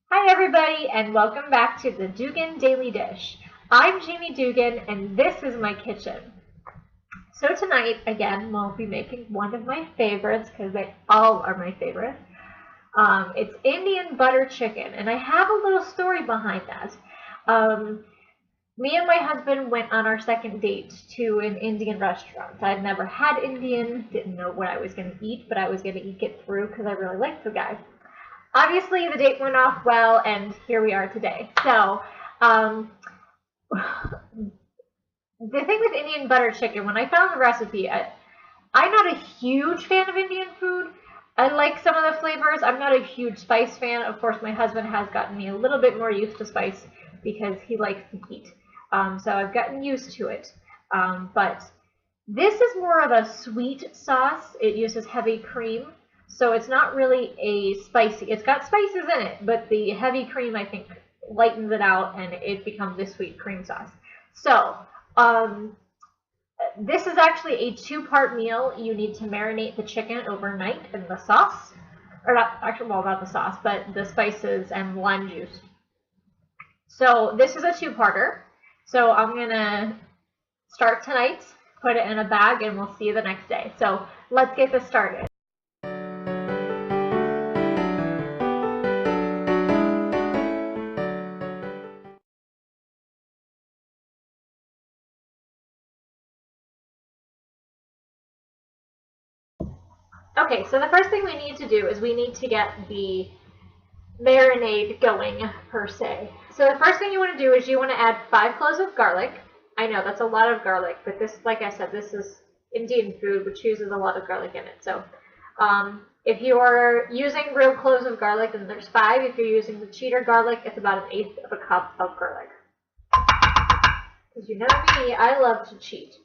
Hi everybody and welcome back to the Duggan Daily Dish. I'm Jamie Duggan and this is my kitchen. So tonight, again, we'll be making one of my favorites because they all are my favorites. It's Indian butter chicken, and I have a little story behind that. Me and my husband went on our second date to an Indian restaurant. I'd never had Indian, didn't know what I was going to eat, but I was going to get through because I really liked the guy. Obviously, the date went off well, and here we are today. So, the thing with Indian butter chicken, when I found the recipe, I'm not a huge fan of Indian food. I like some of the flavors. I'm not a huge spice fan. Of course, my husband has gotten me a little bit more used to spice because he likes the heat. So I've gotten used to it. But this is more of a sweet sauce. It uses heavy cream. So it's not really a spicy, it's got spices in it, but the heavy cream, I think, lightens it out and it becomes a sweet cream sauce. So, this is actually a two-part meal. You need to marinate the chicken overnight in the sauce, or not, actually, well, not the sauce, but the spices and lime juice. So this is a two-parter. So I'm gonna start tonight, put it in a bag, and we'll see you the next day. So let's get this started. Okay, so the first thing we need to do is we need to get the marinade going, per se. So the first thing you want to do is you want to add 5 cloves of garlic. I know that's a lot of garlic, but this, like I said, this is Indian food, which uses a lot of garlic in it. So if you're using real cloves of garlic, then there's 5. If you're using the cheater garlic, it's about 1/8 of a cup of garlic. Because you know me, I love to cheat.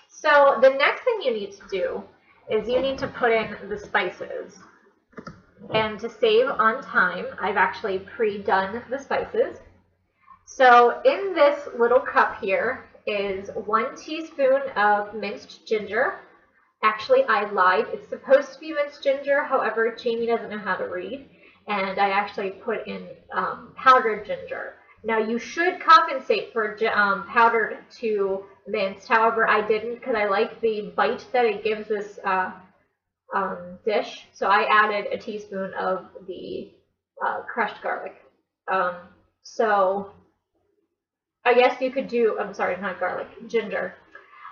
So the next thing you need to do is you need to put in the spices. And to save on time, I've actually pre-done the spices. So in this little cup here is 1 teaspoon of minced ginger. Actually, I lied. It's supposed to be minced ginger. However, Jamie doesn't know how to read. And I actually put in powdered ginger. Now, you should compensate for powdered to minced. However, I didn't because I like the bite that it gives this dish. So I added a teaspoon of the crushed garlic. So I guess you could do, I'm sorry, not garlic, ginger.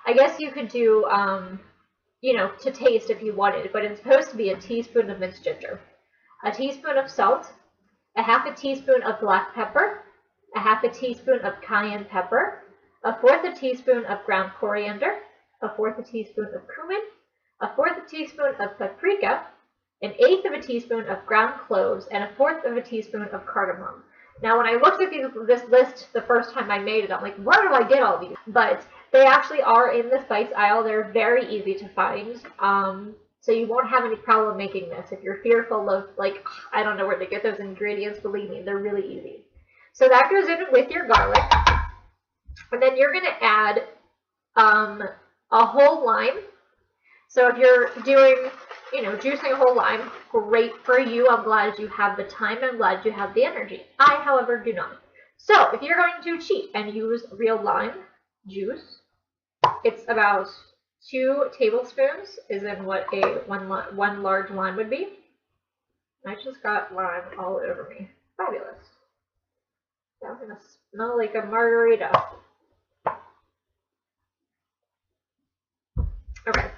I guess you could do, you know, to taste if you wanted, but it's supposed to be a teaspoon of minced ginger, a teaspoon of salt, a 1/2 teaspoon of black pepper, a 1/2 teaspoon of cayenne pepper, a 1/4 teaspoon of ground coriander, a 1/4 teaspoon of cumin, a 1/4 teaspoon of paprika, 1/8 teaspoon of ground cloves, and a 1/4 teaspoon of cardamom. Now, when I looked at this list the first time I made it, I'm like, where do I get all these? But they actually are in the spice aisle. They're very easy to find. So you won't have any problem making this. If you're fearful of, like, I don't know where to get those ingredients, believe me, they're really easy. So that goes in with your garlic. And then you're going to add a whole lime. So if you're doing, you know, juicing a whole lime, great for you. I'm glad you have the time. I'm glad you have the energy. I, however, do not. So if you're going to cheat and use real lime juice, it's about 2 tablespoons, is in what one large lime would be. I just got lime all over me. Fabulous. That's going to smell like a margarita. Okay.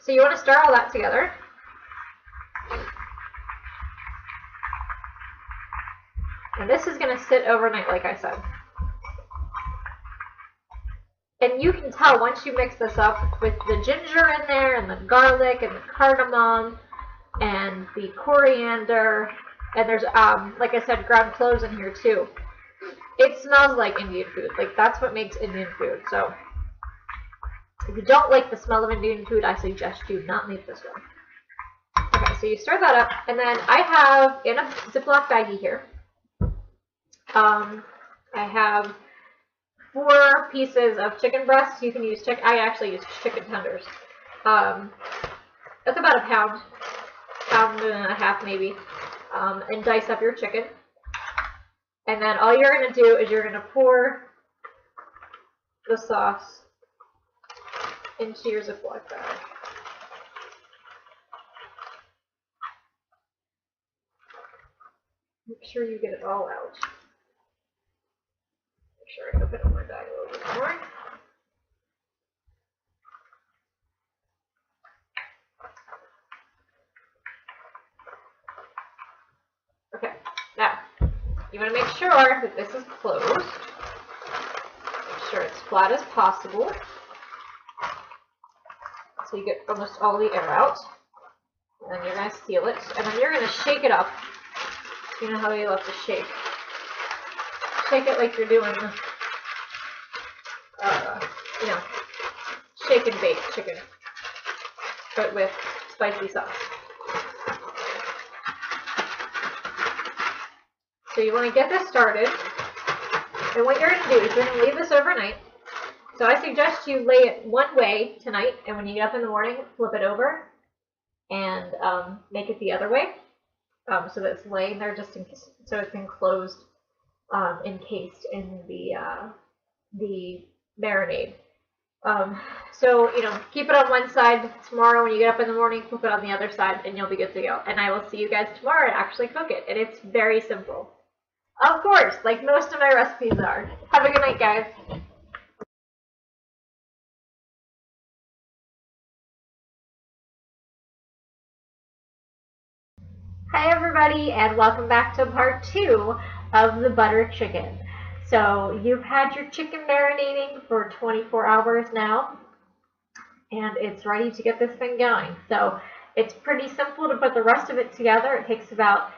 So you want to stir all that together. And this is going to sit overnight, like I said. And you can tell once you mix this up with the ginger in there and the garlic and the cardamom and the coriander, and there's, like I said, ground cloves in here too. It smells like Indian food. Like, that's what makes Indian food. So if you don't like the smell of Indian food, I suggest you not make this one. Okay, so you stir that up, and then I have in a Ziploc baggie here, I have 4 pieces of chicken breast. You can use chicken. I actually use chicken tenders. That's about a pound and a half maybe. and dice up your chicken. And then all you're going to do is you're going to pour the sauce into your Ziploc bag. Make sure you get it all out. Make sure I open up my bag a little bit more. Okay, now you want to make sure that this is closed. Make sure it's flat as possible, so you get almost all the air out. And then you're going to seal it, and then you're going to shake it up. You know how you love to shake. Shake it like you're doing, you know, shake and bake chicken, but with spicy sauce. So you want to get this started, and what you're going to do is you're going to leave this overnight. So I suggest you lay it one way tonight, and when you get up in the morning, flip it over and make it the other way, so that it's laying there just in case, so it's enclosed, encased in the marinade. So, you know, keep it on one side. Tomorrow when you get up in the morning, flip it on the other side, and you'll be good to go. And I will see you guys tomorrow and actually cook it. And it's very simple. Of course, like most of my recipes are. Have a good night, guys. Hi everybody, and welcome back to part 2 of the butter chicken. So you've had your chicken marinating for 24 hours now, and it's ready to get this thing going. So it's pretty simple to put the rest of it together. It takes about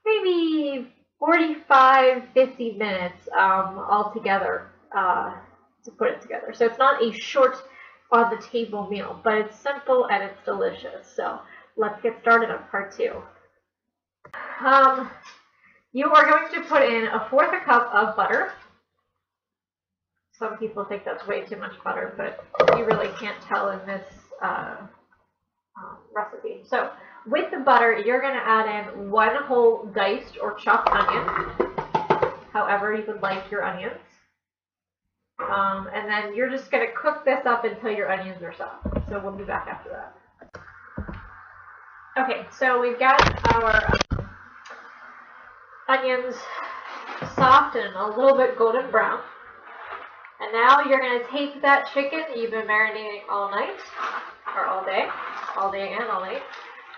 maybe 45-50 minutes altogether to put it together. So it's not a short on the table meal, but it's simple and it's delicious. So let's get started on part 2. You are going to put in 1/4 cup of butter. Some people think that's way too much butter, but you really can't tell in this recipe. So with the butter, you're going to add in 1 whole diced or chopped onion, however you would like your onions. And then you're just going to cook this up until your onions are soft. So we'll be back after that. Okay, so we've got our onions soft and a little bit golden brown. And now you're going to take that chicken that you've been marinating all night, or all day and all night,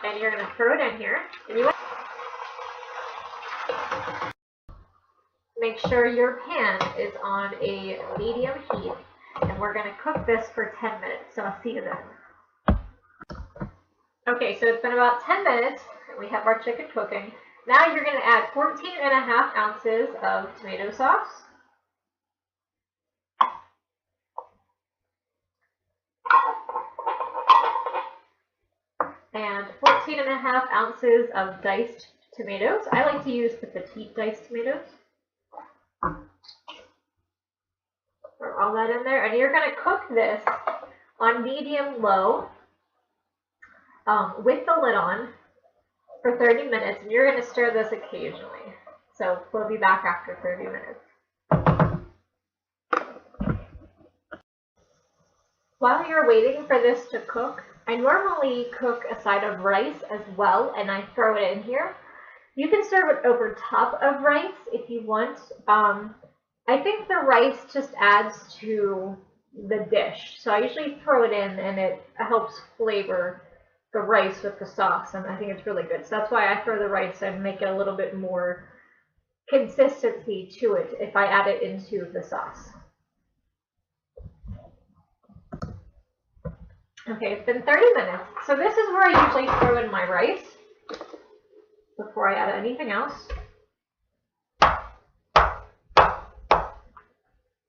and you're going to throw it in here. And you want to make sure your pan is on a medium heat, and we're going to cook this for 10 minutes, so I'll see you then. Okay, so it's been about 10 minutes, and we have our chicken cooking. Now you're going to add 14.5 ounces of tomato sauce. And 14.5 ounces of diced tomatoes. I like to use the petite diced tomatoes. Throw all that in there, and you're going to cook this on medium-low with the lid on for 30 minutes, and you're going to stir this occasionally. So we'll be back after 30 minutes. While you're waiting for this to cook, I normally cook a side of rice as well, and I throw it in here. You can serve it over top of rice if you want. I think the rice just adds to the dish, so I usually throw it in, and it helps flavor the rice with the sauce, and I think it's really good. So that's why I throw the rice and make it a little bit more consistency to it if I add it into the sauce. Okay, it's been 30 minutes. So this is where I usually throw in my rice before I add anything else.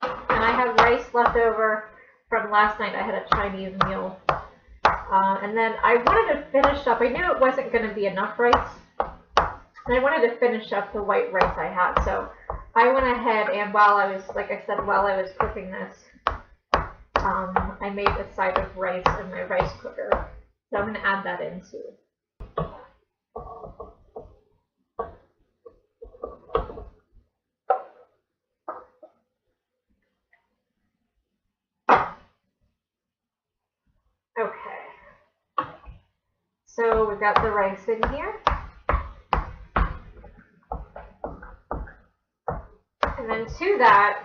And I have rice left over from last night. I had a Chinese meal. And then I wanted to finish up, I knew it wasn't going to be enough rice, and I wanted to finish up the white rice I had, so I went ahead and while I was cooking this, I made a side of rice in my rice cooker, so I'm going to add that in too. got the rice in here. And then to that,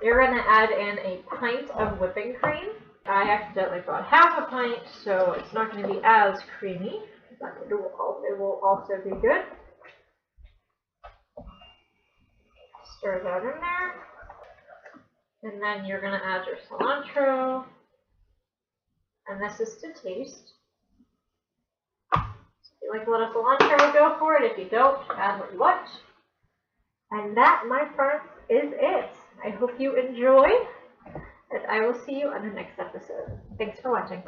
you're going to add in a pint of whipping cream. I accidentally brought half a pint, so it's not going to be as creamy, but it will also be good. Stir that in there. And then you're going to add your cilantro. And this is to taste. So if you like a little cilantro, go for it. If you don't, add what you want. And that, my friends, is it. I hope you enjoy, and I will see you on the next episode. Thanks for watching.